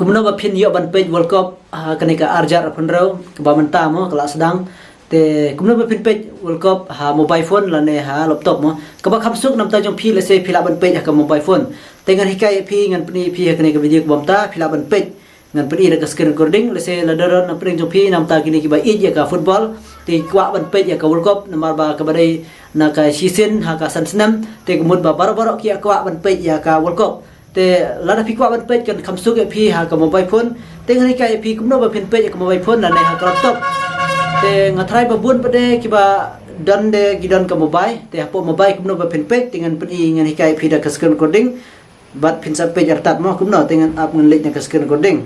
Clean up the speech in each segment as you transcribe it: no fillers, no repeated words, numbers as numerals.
kumno ba phin yo ban page world cup kani ka arjar phan ro ba man ta mo kala sedang te kumno ba phin page world cup mobile phone la ne laptop mo ka ba kham suk nam ta jong phi le se phila ban page ka mobile phone te ngan hikai phi ngan pni phi kani ka video bom ta phila ban page ngan pni la ka screen recording le se la daron nam pring jong phi nam ta kini ki ba ij ya ka football te kwa ban page ya ka world cup namar ba ka ba dai na ka season ka san snam te kumud ba bar ki kwa ban page ya ka world cup te lada phi kwa ban page kan kham suk phi ka mobile phone te ngan hikai phi kumno ba phin page ka mobile phone la ne ka laptop te ngathrai ba bun pade ki ba dan de gidan ka mobile te hapo mobile kumno ba phin page dengan pedi ngan hikai phi da ka screen recording bat phin sa page artat mo kumno dengan ap ngan lek ka screen recording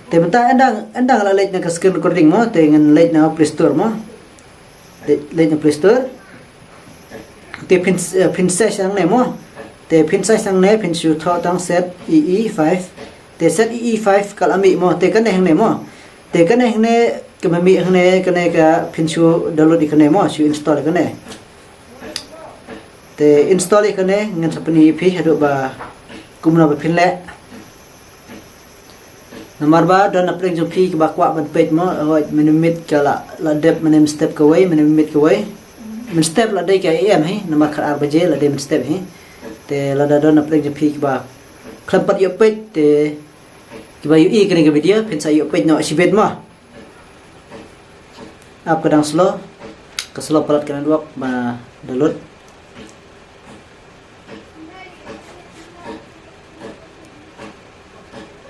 te benta endang la lek ka screen recording mo te ngan lek na Play Store mo lek na Play Store te phin sa sang ne mo te phin sa sang ne phin su tho tang set EE5 te set EE5 kalami mo te kan ne mo te kan ne ke mami ne kan ka phin su download kan ne mo su install kan ne te install kan ne ngan sapni phi hadu ba kumna ba phin le nomor ba dan apling jom phi ba kwa ban page mo hoi minimit kala la dep minim step ka way minimit ka way min step la dai ka am hi nomor khar baje la dai min step hi te la da dan apling jom phi ba klampat yo page te ki ba yu i kan ka video phin sa yo page no sibet mo ap kadang slow ke slow palat kan dua ba download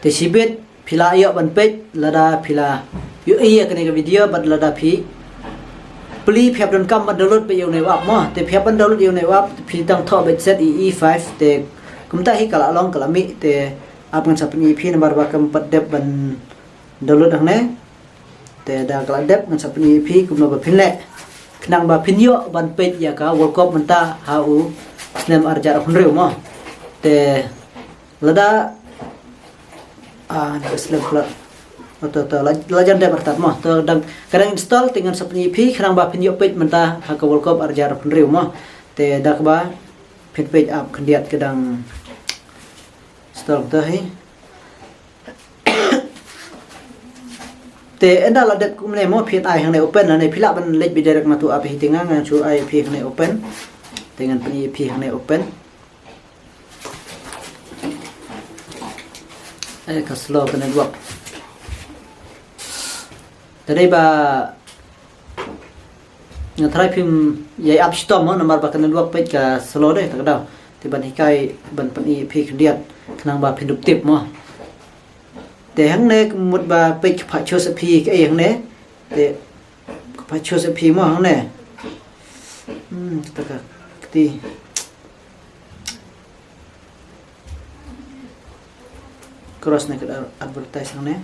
te sibet phila yo ban page lada phila yu i kan ka video bat lada phi pli phep don kam ban download pe yo ne wap mo te phep ban download yo ne wap phi tang tho bet set EE5 te kumta hi kala long kala mi te ap ngan sapni phi number ba kam pat dep ban download ang ne te da kala dep ngan sapni phi kumno ba phin le khnang ba phin yo ban page ya ka world cup manta ha u snem arjar hun reu mo te lada Islam pula atau lajan dia bertat mah tu dan kadang install dengan sapni phi kadang ba phin yo page menta ha ka world cup arjar pun riu mah te dak ba phin page up khandiat kadang install tu hai te enda la det kum ne mo phi ai hang ne open ne phila ban lek bi direct ma tu ap hi tinga ngan chu ai phi hang ne open dengan phi hang ne open ka slow kan dua tadi ba ngatrai phim yai up stop mo nomor ba kan dua page ka slow deh tak dah tiban hikai ban pani phi khdiat khnang ba phin dup tip mo te hang ne mut ba page pha chu sa phi ka hang ne te pha chu sa phi mo hang ne taka ti cross ne kada advertise hang ne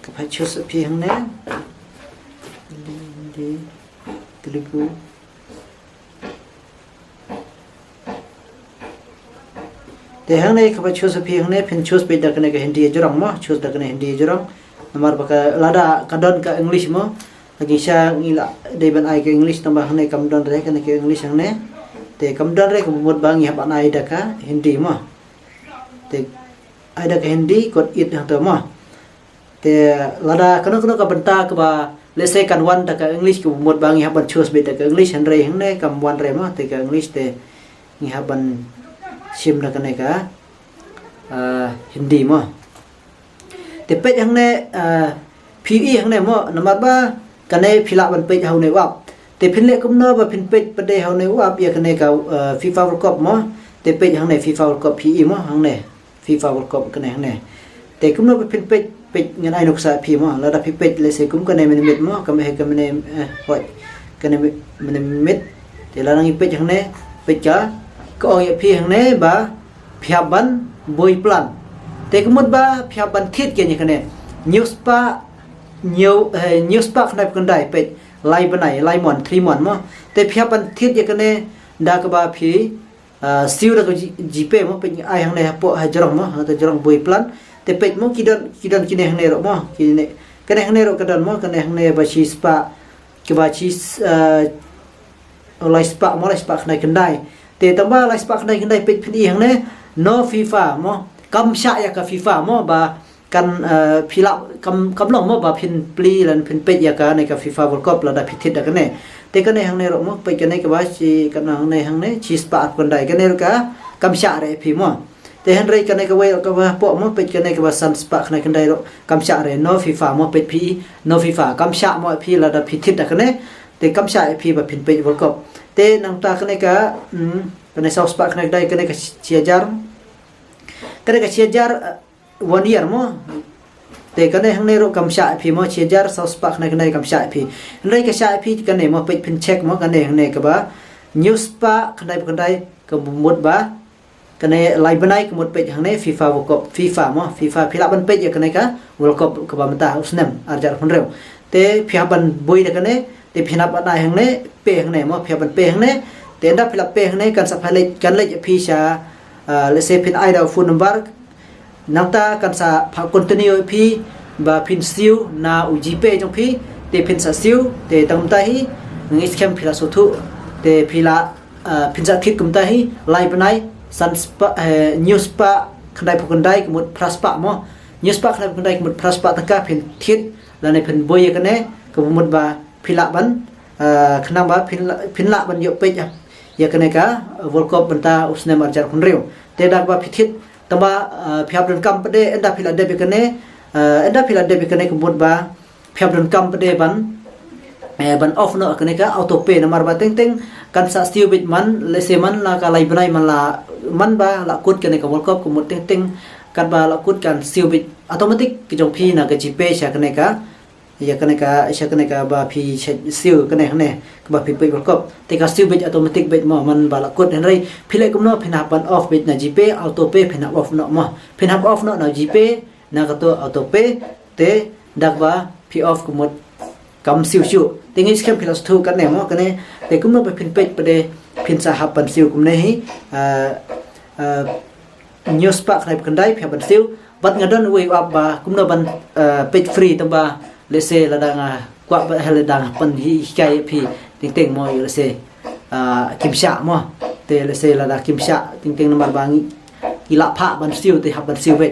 ka phai chu sa phi hang ne di telugu te hang ne ka phai chu sa phi hang ne phin choose pe da kane ka hindi jorang mo choose da kane hindi jorang namar ba ka lada kadon ka english mo lagi sya ngila dei ban ai ka english tambah hang ne kam don re kane ka english hang ne te kam don re ko mut bang ya ban ai da ka hindi mo te ada ke hindi kot it hang tu mo te lada kanu ka benta ka ba let's say kan wan ta ka english ku mot bang ya ban choose be ta ka english han re hang ne kam wan re mo te ka english te ni ha ban sim da ka ne ka hindi mo te pet hang ne pe hang ne mo namar ba ka ne phila ban pet hau ne wap te phin le kum no ba phin pet pade hau ne wap ya ka ne ka FIFA World Cup mo te pet hang ne FIFA World Cup pe mo hang ne FIFA World Cup kan ne te kum no phin page ngan ai nok sa phi mo la da phi page le se kum kan ne minute mo kam he kam ne hoi kan ne minute te la nang page hang ne page ka ko ya phi hang ne ba phya ban boy plan te kumut ba phya ban thit ke ni kan ne news pa kan kan dai page lai ban nai lai mon 3 mon mo te phya ban thit ya kan ne da ka ba phi siu da jipe mo pe ai hang ne po ha jorong mo ta jorong boy plan te pe mo kidon kine hang ne ro mo kine kan hang ne ro kadon mo kan hang ne ba chi spa ke ba chi lai spa mo lai spa kan dai te tamba lai spa kan dai pe phini hang ne no FIFA มอกำชะยากะ FIFA มอบ่ากันพิละกำลองมอบ่าพินปลีลันพินเป็ดยากะในกับ FIFA World Cup ระดับพิธิดกันแน่แต่กันในหังในรมไปกันในกะว่าสิกันหังในหังในชีสปาดกันได้กันในกะกำชะเรพิมอแต่หันไรกันในกะเวกะว่าปอมอไปกันในกะว่าซันสปากันได้กำชะเร no FIFA มอเป็ดพี no FIFA กำชะมอพีระดับพิธิดกันแน่แต่กำชะพีบ่พินเป็ด World Cup แต่นางตากันในกะกันในซอสปากันได้กันในกะเชียจาร์กันในกะเชียจาร์ 1 year มอแต่กันในหังในรกำชะพีมอเชียจาร์ซอสปากันในกำชะพีหันไรกะชะพีกันในมอเป็ดพินเช็คมอกันในหังในกะบ่านิวสปากันได้ก็หมดบ่ากันในไลฟ์บันไดก็หมดเป็ดหังใน FIFA World Cup FIFA มอ FIFA พิละบันเป็ดกันในกะ World Cup กะบ่ามันตาอุสนมอาจารย์คนเร็วแต่พิหาบันบุยกันในแต่พินับได้หังในเปหังในมอพิหาบันเปหังในแต่อันดับพิละเปหังในกันสัพพะเลกันเลยพิชาเลเซพินไอดาวฟูนัมบาร์นังตากันสะพาคอนตินิวพีบาพินซิวนาอุจีเปจงพีเตพินซาซิวเตตังตาฮีงิสเคมพิลาสุทุเตพิลาพินซาคิดกุมตาฮีไลบไนซันสปานิวสปาคันไดพกันไดกมุดพลัสปะมอนิวสปาคันไดพกันไดกมุดพลัสปะตะกะพินทิดแล้วในพินบอยกันแน่กมุดบาพิลาบันขณะบาพินละบันยกเปยยากันแน่กะวอลคอปบันตาอุสเนมาจารคนเร็วเตดักบาพิทิดตบาพิฮับดันกัมปะเดอันดาพิลาเดเบกันเนอันดาพิลาเดเบกันเนกมุดบาพิฮับดันกัมปะเดบันออฟเนาะกันเนกะออโตเปนมารบาเต็งกันซาสติวบิดมันเลเซมันลากะไลบไนมันลามันบาละกุดกันเนกะวอลคอปกมุดเต็งกันบาละกุดกันซิวบิดออโตเมติกกะจงพีนะกะจิเปชะกันเนกะยากันเนกะชะกันเนกะบาพีซิวกันเนหันเนกะบาพีเปวอลคอปแต่กะซิวบิดออโตเมติกบิดมอมันบาละกุดหันไรพิเลกุมเนาะพินาบันออฟบิดนะจิเปออโตเปพินาออฟเนาะมอพินาออฟเนาะนะจิเปนะกะตัวออโตเปเตดักบาพีออฟกุมดกำซิวชูติงอิสเคมพิลาสทูกันแน่มอกันเนแต่กุมเนาะไปพินเป็ดปะเดพินสาหับบันซิวกุมเนหินิวสปาคันไดกันได้เพียบันซิวบัดงะดอนเวอับบากุมเนาะบันเป็ดฟรีตังบาเลเซละดังกว่าเฮลดังปันฮิไกพีติงๆมออยู่เลเซกิมชะมอเตเลเซละดากิมชะติงๆนำบางิกิละพะบันซิวเตหับบันซิวเว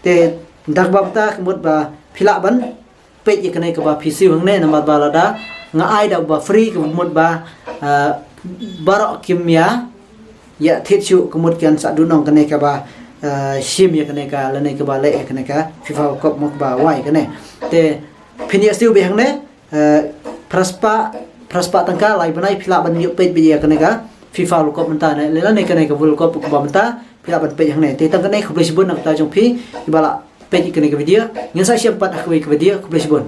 เตดักบับตากุมดบาพิละบันเป็ดอีกในกบาพิซิวหังเนนำบาละดางะไอดาบาฟรีกุมดบาบารอกิมยายะทิชุกุมดกันสะดุนองกันในกบาชิมยะกันในกาละในกบาเลกันในกาฟิฟากบมกบาไวกันเนเตพินิซิวเบหังเนพรัสปะตังกาไลบไนพิละบันยุเป็ดเบียกันในกาฟิฟาลูกบมันตาเนเลละในกันในกาวุลกบกบมันตาพิละบันเป็ดหังเนเตตังกันในคุบลิชบุนนักตาจงพีอิบาละเป็ดอีกกันในกาวิดีโองั้นซะเชียมปัดอักเวกวิดีโอคุบลิชบุน